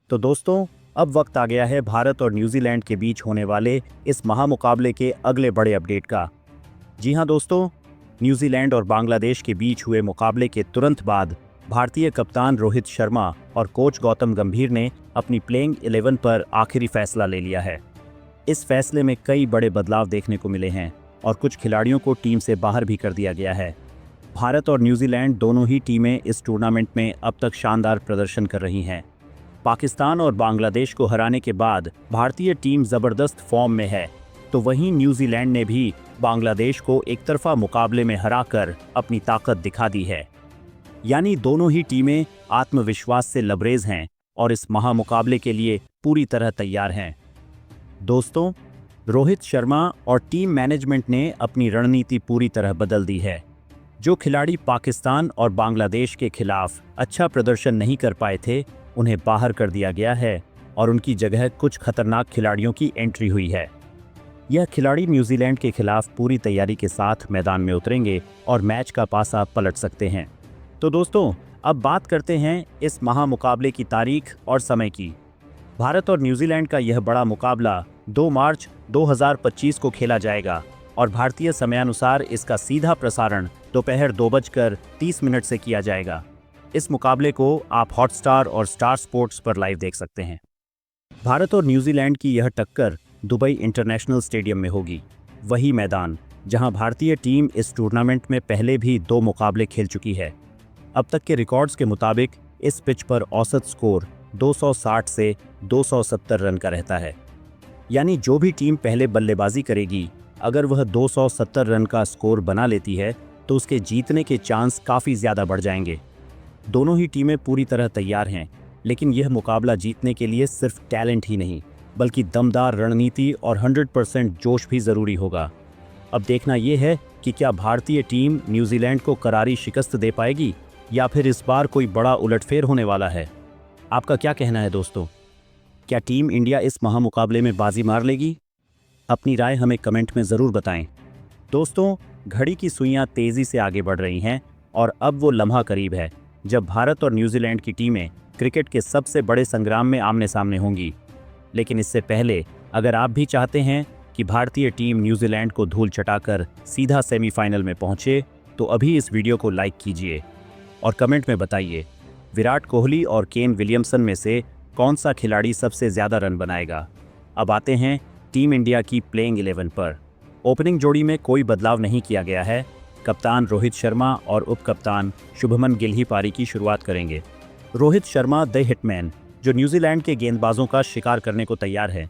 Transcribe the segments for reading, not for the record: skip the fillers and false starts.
तो दोस्तों, अब वक्त आ गया है भारत और न्यूजीलैंड के बीच होने वाले इस महामुकाबले के अगले बड़े अपडेट का। जी हां दोस्तों, न्यूजीलैंड और बांग्लादेश के बीच हुए मुकाबले के तुरंत बाद भारतीय कप्तान रोहित शर्मा और कोच गौतम गंभीर ने अपनी प्लेइंग 11 पर आखिरी फैसला ले लिया है। इस फैसले में कई बड़े बदलाव देखने को मिले हैं और कुछ खिलाड़ियों को टीम से बाहर भी कर दिया गया है। भारत और न्यूजीलैंड दोनों ही टीमें इस टूर्नामेंट में अब तक शानदार प्रदर्शन कर रही हैं। पाकिस्तान और बांग्लादेश को हराने के बाद भारतीय टीम जबरदस्त फॉर्म में है, तो वहीं न्यूजीलैंड ने भी बांग्लादेश को एक तरफा मुकाबले में हराकर अपनी ताकत दिखा दी है। यानी दोनों ही टीमें आत्मविश्वास से लबरेज हैं और इस महामुकाबले के लिए पूरी तरह तैयार हैं। दोस्तों, रोहित शर्मा और टीम मैनेजमेंट ने अपनी रणनीति पूरी तरह बदल दी है। जो खिलाड़ी पाकिस्तान और बांग्लादेश के खिलाफ अच्छा प्रदर्शन नहीं कर पाए थे, उन्हें बाहर कर दिया गया है और उनकी जगह कुछ खतरनाक खिलाड़ियों की एंट्री हुई है। यह खिलाड़ी न्यूजीलैंड के खिलाफ पूरी तैयारी के साथ मैदान में उतरेंगे और मैच का पासा पलट सकते हैं। तो दोस्तों, अब बात करते हैं इस महामुकाबले की तारीख और समय की। भारत और न्यूजीलैंड का यह बड़ा मुकाबला 2 मार्च 2025 को खेला जाएगा और भारतीय समयानुसार इसका सीधा प्रसारण दोपहर 2:30 से किया जाएगा। इस मुकाबले को आप हॉटस्टार और स्टार स्पोर्ट्स पर लाइव देख सकते हैं। भारत और न्यूजीलैंड की यह टक्कर दुबई इंटरनेशनल स्टेडियम में होगी, वही मैदान जहां भारतीय टीम इस टूर्नामेंट में पहले भी 2 मुकाबले खेल चुकी है। अब तक के रिकॉर्ड्स के मुताबिक इस पिच पर औसत स्कोर 260 से 270 रन का रहता है। यानी जो भी टीम पहले बल्लेबाजी करेगी, अगर वह 270 रन का स्कोर बना लेती है तो उसके जीतने के चांस काफ़ी ज़्यादा बढ़ जाएंगे। दोनों ही टीमें पूरी तरह तैयार हैं, लेकिन यह मुकाबला जीतने के लिए सिर्फ टैलेंट ही नहीं, बल्कि दमदार रणनीति और 100% जोश भी ज़रूरी होगा। अब देखना यह है कि क्या भारतीय टीम न्यूजीलैंड को करारी शिकस्त दे पाएगी या फिर इस बार कोई बड़ा उलटफेर होने वाला है। आपका क्या कहना है दोस्तों? क्या टीम इंडिया इस महामुकाबले में बाजी मार लेगी? अपनी राय हमें कमेंट में ज़रूर बताएं। दोस्तों, घड़ी की सुइयां तेज़ी से आगे बढ़ रही हैं और अब वो लम्हा करीब है जब भारत और न्यूजीलैंड की टीमें क्रिकेट के सबसे बड़े संग्राम में आमने सामने होंगी। लेकिन इससे पहले अगर आप भी चाहते हैं कि भारतीय टीम न्यूजीलैंड को धूल चटाकर सीधा सेमीफाइनल में पहुंचे, तो अभी इस वीडियो को लाइक कीजिए और कमेंट में बताइए विराट कोहली और केन विलियमसन में से कौन सा खिलाड़ी सबसे ज़्यादा रन बनाएगा। अब आते हैं टीम इंडिया की प्लेइंग 11 पर। ओपनिंग जोड़ी में कोई बदलाव नहीं किया गया है। कप्तान रोहित शर्मा और उप कप्तान शुभमन गिल ही पारी की शुरुआत करेंगे। रोहित शर्मा द हिटमैन, जो न्यूजीलैंड के गेंदबाजों का शिकार करने को तैयार है।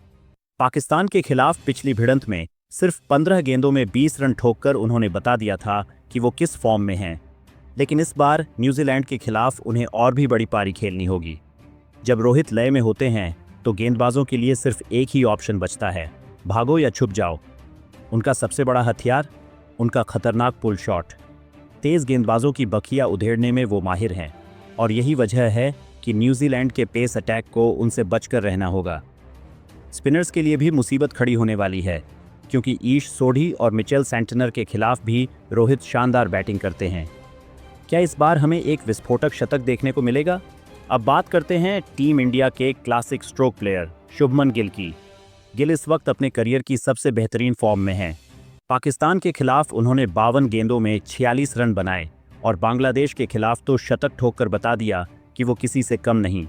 पाकिस्तान के खिलाफ पिछली भिड़ंत में सिर्फ 15 गेंदों में 20 रन ठोककर उन्होंने बता दिया था कि वो किस फॉर्म में हैं। लेकिन इस बार न्यूजीलैंड के खिलाफ उन्हें और भी बड़ी पारी खेलनी होगी। जब रोहित लय में होते हैं तो गेंदबाजों के लिए सिर्फ एक ही ऑप्शन बचता है, भागो या छुप जाओ। उनका सबसे बड़ा हथियार उनका खतरनाक पुल शॉट। तेज़ गेंदबाजों की बखिया उधेड़ने में वो माहिर हैं और यही वजह है कि न्यूजीलैंड के पेस अटैक को उनसे बचकर रहना होगा। स्पिनर्स के लिए भी मुसीबत खड़ी होने वाली है, क्योंकि ईश सोढ़ी और मिचेल सेंटनर के खिलाफ भी रोहित शानदार बैटिंग करते हैं। क्या इस बार हमें एक विस्फोटक शतक देखने को मिलेगा? अब बात करते हैं टीम इंडिया के classic stroke player Shubman Gill की। गिल इस वक्त अपने करियर की सबसे बेहतरीन फॉर्म में हैं। पाकिस्तान के खिलाफ उन्होंने 52 गेंदों में 46 रन बनाए और बांग्लादेश के खिलाफ तो शतक ठोककर बता दिया कि वो किसी से कम नहीं।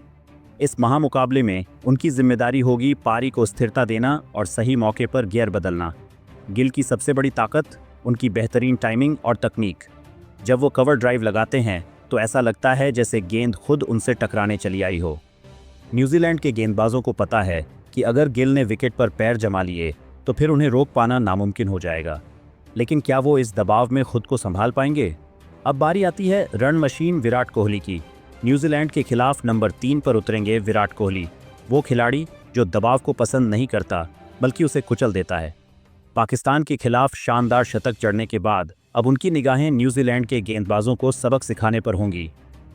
इस महामुकाबले में उनकी जिम्मेदारी होगी पारी को स्थिरता देना और सही मौके पर गियर बदलना। गिल की सबसे बड़ी ताकत उनकी बेहतरीन टाइमिंग और तकनीक। जब वो कवर ड्राइव लगाते हैं तो ऐसा लगता है जैसे गेंद खुद उनसे टकराने चली आई हो। न्यूजीलैंड के गेंदबाजों को पता है कि अगर गिल ने विकेट पर पैर जमा लिए तो फिर उन्हें रोक पाना नामुमकिन हो जाएगा। लेकिन क्या वो इस दबाव में खुद को संभाल पाएंगे? अब बारी आती है रन मशीन विराट कोहली की। न्यूजीलैंड के खिलाफ नंबर 3 पर उतरेंगे विराट कोहली, वो खिलाड़ी जो दबाव को पसंद नहीं करता बल्कि उसे कुचल देता है। पाकिस्तान के खिलाफ शानदार शतक जड़ने के बाद अब उनकी निगाहें न्यूजीलैंड के गेंदबाजों को सबक सिखाने पर होंगी।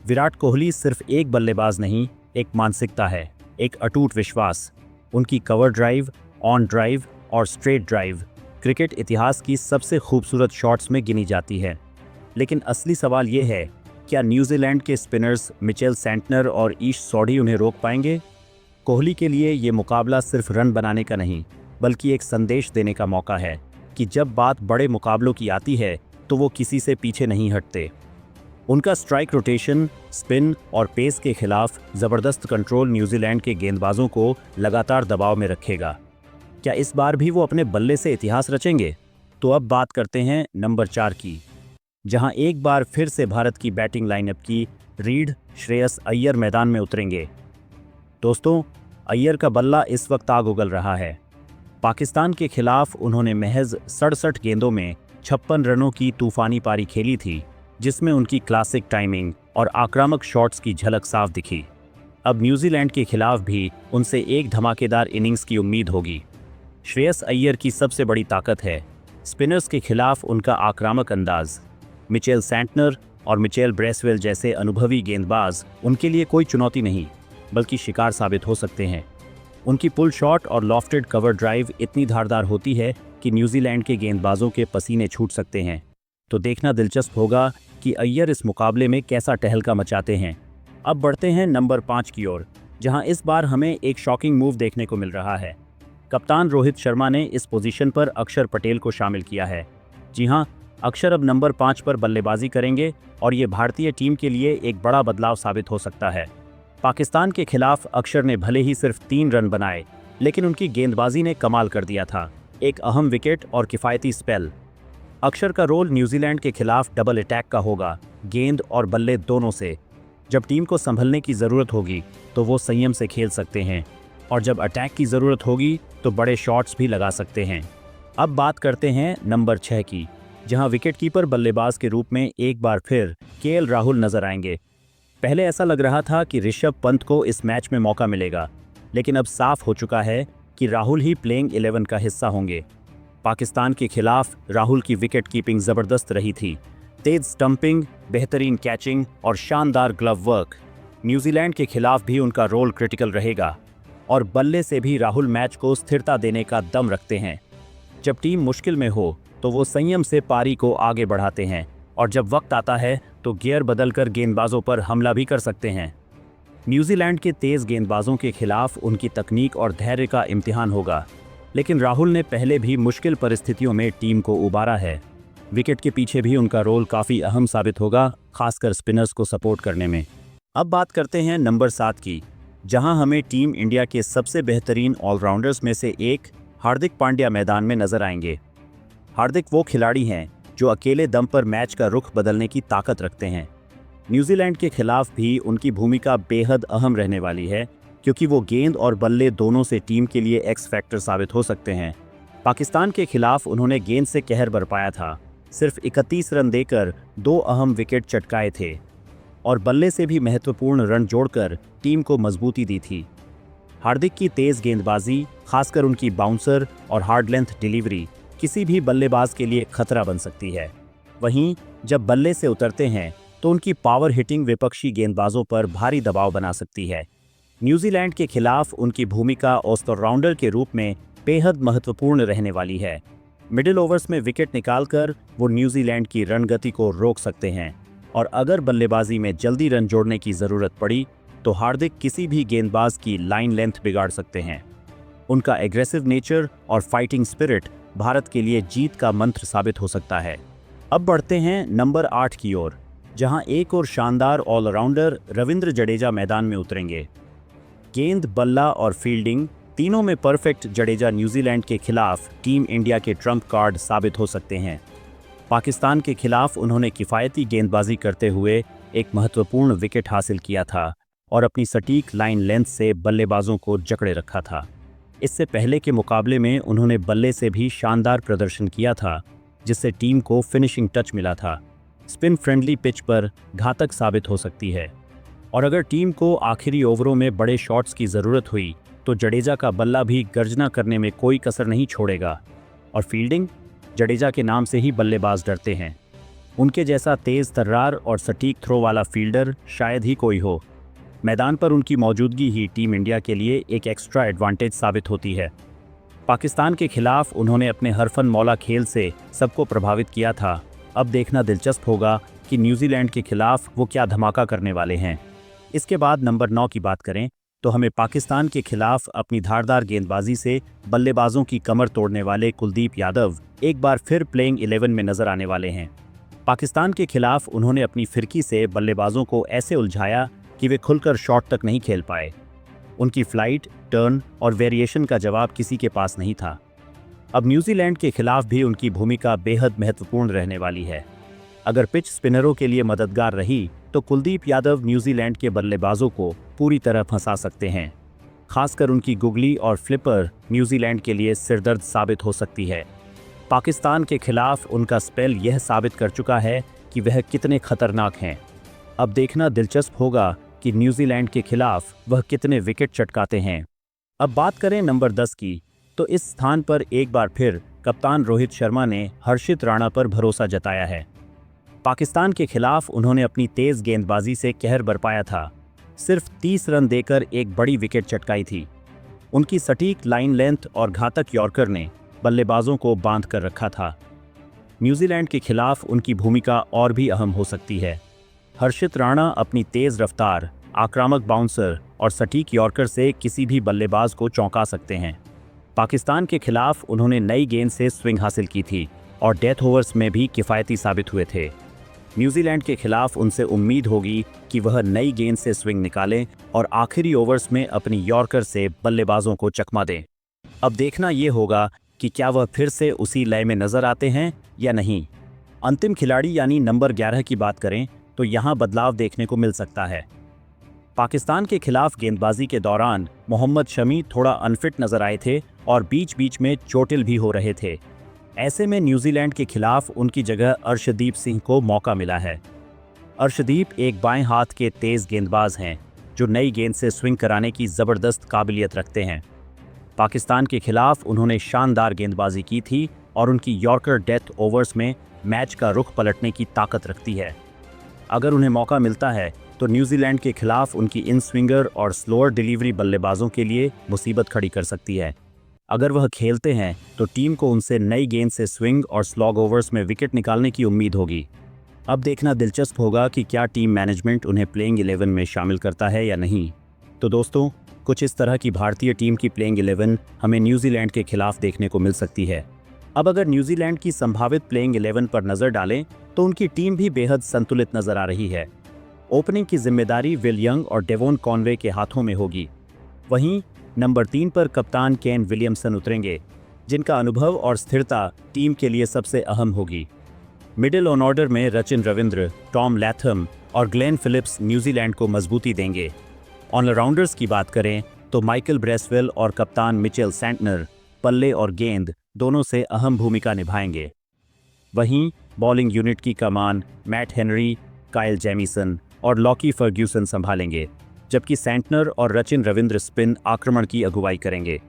विराट कोहली सिर्फ एक बल्लेबाज नहीं, एक मानसिकता है, एक अटूट विश्वास। उनकी कवर ड्राइव, ऑन ड्राइव और स्ट्रेट ड्राइव क्रिकेट इतिहास की सबसे खूबसूरत शॉट्स में गिनी जाती है। लेकिन असली सवाल ये है, क्या न्यूजीलैंड के स्पिनर्स मिचेल सेंटनर और ईश सोढ़ी उन्हें रोक पाएंगे? कोहली के लिए ये मुकाबला सिर्फ रन बनाने का नहीं, बल्कि एक संदेश देने का मौका है कि जब बात बड़े मुकाबलों की आती है तो वो किसी से पीछे नहीं हटते। उनका स्ट्राइक रोटेशन, स्पिन और पेस के खिलाफ ज़बरदस्त कंट्रोल न्यूजीलैंड के गेंदबाजों को लगातार दबाव में रखेगा। क्या इस बार भी वो अपने बल्ले से इतिहास रचेंगे? तो अब बात करते हैं नंबर 4 की, जहां एक बार फिर से भारत की बैटिंग लाइनअप की रीढ़ श्रेयस अय्यर मैदान में उतरेंगे। दोस्तों, अय्यर का बल्ला इस वक्त आग उगल रहा है। पाकिस्तान के खिलाफ उन्होंने महज 67 गेंदों में 56 रनों की तूफानी पारी खेली थी, जिसमें उनकी क्लासिक टाइमिंग और आक्रामक शॉट्स की झलक साफ दिखी। अब न्यूजीलैंड के खिलाफ भी उनसे एक धमाकेदार इनिंग्स की उम्मीद होगी। श्रेयस अय्यर की सबसे बड़ी ताकत है स्पिनर्स के खिलाफ उनका आक्रामक अंदाज। मिचेल सैंटनर और मिचेल ब्रेसवेल जैसे अनुभवी गेंदबाज उनके लिए कोई चुनौती नहीं, बल्कि शिकार साबित हो सकते हैं। उनकी पुल शॉट और लॉफ्टेड कवर ड्राइव इतनी धारदार होती है कि न्यूजीलैंड के गेंदबाजों के पसीने छूट सकते हैं। तो देखना दिलचस्प होगा कि अय्यर इस मुकाबले में कैसा टहलका मचाते हैं। अब बढ़ते हैं नंबर 5 की ओर, जहां इस बार हमें एक शॉकिंग मूव देखने को मिल रहा है। कप्तान रोहित शर्मा ने इस पोजीशन पर अक्षर पटेल को शामिल किया है। जी हां, अक्षर अब नंबर 5 पर बल्लेबाजी करेंगे और ये भारतीय टीम के लिए एक बड़ा बदलाव साबित हो सकता है। पाकिस्तान के खिलाफ अक्षर ने भले ही सिर्फ 3 रन बनाए, लेकिन उनकी गेंदबाजी ने कमाल कर दिया था। एक अहम विकेट और किफ़ायती स्पेल। अक्षर का रोल न्यूजीलैंड के खिलाफ डबल अटैक का होगा, गेंद और बल्ले दोनों से। जब टीम को संभलने की ज़रूरत होगी तो वो संयम से खेल सकते हैं, और जब अटैक की ज़रूरत होगी तो बड़े शॉट्स भी लगा सकते हैं। अब बात करते हैं नंबर 6 की, जहां विकेटकीपर बल्लेबाज के रूप में एक बार फिर केएल राहुल नजर आएंगे। पहले ऐसा लग रहा था कि ऋषभ पंत को इस मैच में मौका मिलेगा, लेकिन अब साफ हो चुका है कि राहुल ही प्लेइंग 11 का हिस्सा होंगे। पाकिस्तान के खिलाफ राहुल की विकेट कीपिंग ज़बरदस्त रही थी। तेज स्टंपिंग, बेहतरीन कैचिंग और शानदार ग्लव वर्क। न्यूजीलैंड के खिलाफ भी उनका रोल क्रिटिकल रहेगा, और बल्ले से भी राहुल मैच को स्थिरता देने का दम रखते हैं। जब टीम मुश्किल में हो तो वो संयम से पारी को आगे बढ़ाते हैं, और जब वक्त आता है तो गियर बदलकर गेंदबाजों पर हमला भी कर सकते हैं। न्यूजीलैंड के तेज गेंदबाजों के खिलाफ उनकी तकनीक और धैर्य का इम्तिहान होगा, लेकिन राहुल ने पहले भी मुश्किल परिस्थितियों में टीम को उबारा है। विकेट के पीछे भी उनका रोल काफ़ी अहम साबित होगा, खासकर स्पिनर्स को सपोर्ट करने में। अब बात करते हैं नंबर 7 की, जहां हमें टीम इंडिया के सबसे बेहतरीन ऑलराउंडर्स में से एक हार्दिक पांड्या मैदान में नजर आएंगे। हार्दिक वो खिलाड़ी हैं जो अकेले दम पर मैच का रुख बदलने की ताकत रखते हैं। न्यूजीलैंड के खिलाफ भी उनकी भूमिका बेहद अहम रहने वाली है, क्योंकि वो गेंद और बल्ले दोनों से टीम के लिए एक्स फैक्टर साबित हो सकते हैं। पाकिस्तान के खिलाफ उन्होंने गेंद से कहर बरपाया था, सिर्फ 31 रन देकर 2 अहम विकेट चटकाए थे, और बल्ले से भी महत्वपूर्ण रन जोड़कर टीम को मजबूती दी थी। हार्दिक की तेज गेंदबाजी, खासकर उनकी बाउंसर और हार्ड लेंथ डिलीवरी, किसी भी बल्लेबाज के लिए खतरा बन सकती है। वहीं जब बल्ले से उतरते हैं तो उनकी पावर हिटिंग विपक्षी गेंदबाजों पर भारी दबाव बना सकती है। न्यूजीलैंड के खिलाफ उनकी भूमिका ऑलराउंडर के रूप में बेहद महत्वपूर्ण रहने वाली है। मिडिल ओवर्स में विकेट निकालकर वो न्यूजीलैंड की रन गति को रोक सकते हैं, और अगर बल्लेबाजी में जल्दी रन जोड़ने की ज़रूरत पड़ी तो हार्दिक किसी भी गेंदबाज की लाइन लेंथ बिगाड़ सकते हैं। उनका एग्रेसिव नेचर और फाइटिंग स्पिरिट भारत के लिए जीत का मंत्र साबित हो सकता है। अब बढ़ते हैं नंबर 8 की ओर, जहां एक और शानदार ऑलराउंडर रविंद्र जडेजा मैदान में उतरेंगे। गेंद, बल्ला और फील्डिंग तीनों में परफेक्ट जडेजा न्यूजीलैंड के खिलाफ टीम इंडिया के ट्रम्प कार्ड साबित हो सकते हैं। पाकिस्तान के खिलाफ उन्होंने किफ़ायती गेंदबाजी करते हुए एक महत्वपूर्ण विकेट हासिल किया था और अपनी सटीक लाइन लेंथ से बल्लेबाजों को जकड़े रखा था। इससे पहले के मुकाबले में उन्होंने बल्ले से भी शानदार प्रदर्शन किया था, जिससे टीम को फिनिशिंग टच मिला था। स्पिन फ्रेंडली पिच पर घातक साबित हो सकती है, और अगर टीम को आखिरी ओवरों में बड़े शॉट्स की ज़रूरत हुई तो जडेजा का बल्ला भी गर्जना करने में कोई कसर नहीं छोड़ेगा। और फील्डिंग, जडेजा के नाम से ही बल्लेबाज डरते हैं। उनके जैसा तेज़ तर्रार और सटीक थ्रो वाला फील्डर शायद ही कोई हो। मैदान पर उनकी मौजूदगी ही टीम इंडिया के लिए एक एक्स्ट्रा एडवांटेज साबित होती है। पाकिस्तान के खिलाफ उन्होंने अपने हरफन मौला खेल से सबको प्रभावित किया था। अब देखना दिलचस्प होगा कि न्यूजीलैंड के खिलाफ वो क्या धमाका करने वाले हैं। इसके बाद नंबर 9 की बात करें तो हमें पाकिस्तान के खिलाफ अपनी धारदार गेंदबाजी से बल्लेबाजों की कमर तोड़ने वाले कुलदीप यादव एक बार फिर प्लेइंग 11 में नजर आने वाले हैं। पाकिस्तान के खिलाफ उन्होंने अपनी फिरकी से बल्लेबाजों को ऐसे उलझाया कि वे खुलकर शॉट तक नहीं खेल पाए। उनकी फ्लाइट, टर्न और वेरिएशन का जवाब किसी के पास नहीं था। अब न्यूजीलैंड के खिलाफ भी उनकी भूमिका बेहद महत्वपूर्ण रहने वाली है। अगर पिच स्पिनरों के लिए मददगार रही तो कुलदीप यादव न्यूजीलैंड के बल्लेबाजों को पूरी तरह फंसा सकते हैं। खासकर उनकी गुगली और फ्लिपर न्यूजीलैंड के लिए सिरदर्द साबित हो सकती है। पाकिस्तान के खिलाफ उनका स्पेल यह साबित कर चुका है कि वह कितने खतरनाक हैं। अब देखना दिलचस्प होगा कि न्यूजीलैंड के खिलाफ वह कितने विकेट चटकाते हैं। अब बात करें नंबर 10 की, तो इस स्थान पर एक बार फिर कप्तान रोहित शर्मा ने हर्षित राणा पर भरोसा जताया है। पाकिस्तान के खिलाफ उन्होंने अपनी तेज गेंदबाजी से कहर बरपाया था। सिर्फ 30 रन देकर एक बड़ी विकेट चटकाई थी। उनकी सटीक लाइन लेंथ और घातक यॉर्कर ने बल्लेबाजों को बांध कर रखा था। न्यूजीलैंड के खिलाफ उनकी भूमिका और भी अहम हो सकती है। हर्षित राणा अपनी तेज रफ्तार, आक्रामक बाउंसर और सटीक यॉर्कर से किसी भी बल्लेबाज को चौंका सकते हैं। पाकिस्तान के खिलाफ उन्होंने नई गेंद से स्विंग हासिल की थी और डेथ ओवर्स में भी किफ़ायती साबित हुए थे। न्यूजीलैंड के खिलाफ उनसे उम्मीद होगी कि वह नई गेंद से स्विंग निकालें और आखिरी ओवर्स में अपनी यॉर्कर से बल्लेबाजों को चकमा दें। अब देखना ये होगा कि क्या वह फिर से उसी लय में नजर आते हैं या नहीं। अंतिम खिलाड़ी यानी नंबर 11 की बात करें तो यहाँ बदलाव देखने को मिल सकता है। पाकिस्तान के खिलाफ गेंदबाजी के दौरान मोहम्मद शमी थोड़ा अनफिट नजर आए थे और बीच बीच में चोटिल भी हो रहे थे। ऐसे में न्यूजीलैंड के खिलाफ उनकी जगह अर्शदीप सिंह को मौका मिला है। अर्शदीप एक बाएं हाथ के तेज गेंदबाज हैं जो नई गेंद से स्विंग कराने की ज़बरदस्त काबिलियत रखते हैं। पाकिस्तान के खिलाफ उन्होंने शानदार गेंदबाजी की थी और उनकी यॉर्कर डेथ ओवर्स में मैच का रुख पलटने की ताकत रखती है। अगर उन्हें मौका मिलता है तो न्यूजीलैंड के खिलाफ उनकी इन स्विंगर और स्लोअर डिलीवरी बल्लेबाजों के लिए मुसीबत खड़ी कर सकती है। अगर वह खेलते हैं तो टीम को उनसे नई गेंद से स्विंग और स्लॉग ओवर्स में विकेट निकालने की उम्मीद होगी। अब देखना दिलचस्प होगा कि क्या टीम मैनेजमेंट उन्हें प्लेइंग 11 में शामिल करता है या नहीं। तो दोस्तों, कुछ इस तरह की भारतीय टीम की प्लेइंग 11 हमें न्यूजीलैंड के खिलाफ देखने को मिल सकती है। अब अगर न्यूजीलैंड की संभावित प्लेइंग 11 पर नज़र डालें तो उनकी टीम भी बेहद संतुलित नजर आ रही है। ओपनिंग की जिम्मेदारी विल यंग और डेवोन कॉनवे के हाथों में होगी। वहीं नंबर 3 पर कप्तान केन विलियमसन उतरेंगे, जिनका अनुभव और स्थिरता टीम के लिए सबसे अहम होगी। मिडिल ऑन ऑर्डर में रचिन रविंद्र, टॉम लैथम और ग्लेन फिलिप्स न्यूजीलैंड को मजबूती देंगे। ऑलराउंडर्स की बात करें तो माइकल ब्रेसवेल और कप्तान मिचेल सैंटनर पल्ले और गेंद दोनों से अहम भूमिका निभाएंगे। वहीं बॉलिंग यूनिट की कमान मैट हेनरी, काइल जेमिसन और लॉकी फर्ग्यूसन संभालेंगे, जबकि सैंटनर और रचिन रविंद्र स्पिन आक्रमण की अगुवाई करेंगे।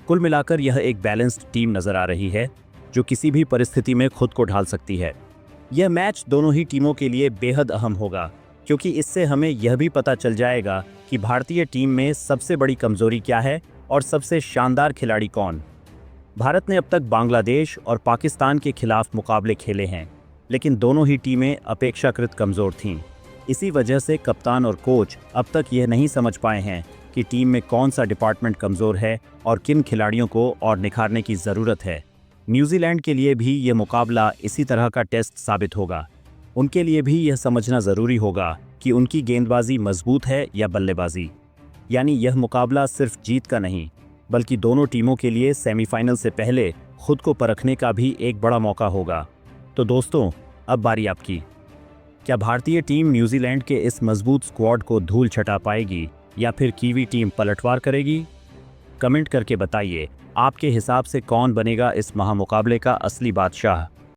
कुल मिलाकर यह एक बैलेंस्ड टीम नजर आ रही है जो किसी भी परिस्थिति में खुद को ढाल सकती है। यह मैच दोनों ही टीमों के लिए बेहद अहम होगा, क्योंकि इससे हमें यह भी पता चल जाएगा कि भारतीय टीम में सबसे बड़ी कमजोरी क्या है और सबसे शानदार खिलाड़ी कौन। भारत ने अब तक बांग्लादेश और पाकिस्तान के खिलाफ मुकाबले खेले हैं, लेकिन दोनों ही टीमें अपेक्षाकृत कमज़ोर थीं। इसी वजह से कप्तान और कोच अब तक यह नहीं समझ पाए हैं कि टीम में कौन सा डिपार्टमेंट कमज़ोर है और किन खिलाड़ियों को और निखारने की ज़रूरत है। न्यूजीलैंड के लिए भी यह मुकाबला इसी तरह का टेस्ट साबित होगा। उनके लिए भी यह समझना ज़रूरी होगा कि उनकी गेंदबाजी मजबूत है या बल्लेबाजी। यानी यह मुकाबला सिर्फ जीत का नहीं, बल्कि दोनों टीमों के लिए सेमीफाइनल से पहले खुद को परखने का भी एक बड़ा मौका होगा। तो दोस्तों, अब बारी आपकी। क्या भारतीय टीम न्यूजीलैंड के इस मजबूत स्क्वाड को धूल छटा पाएगी या फिर कीवी टीम पलटवार करेगी? कमेंट करके बताइए, आपके हिसाब से कौन बनेगा इस महामुकाबले का असली बादशाह।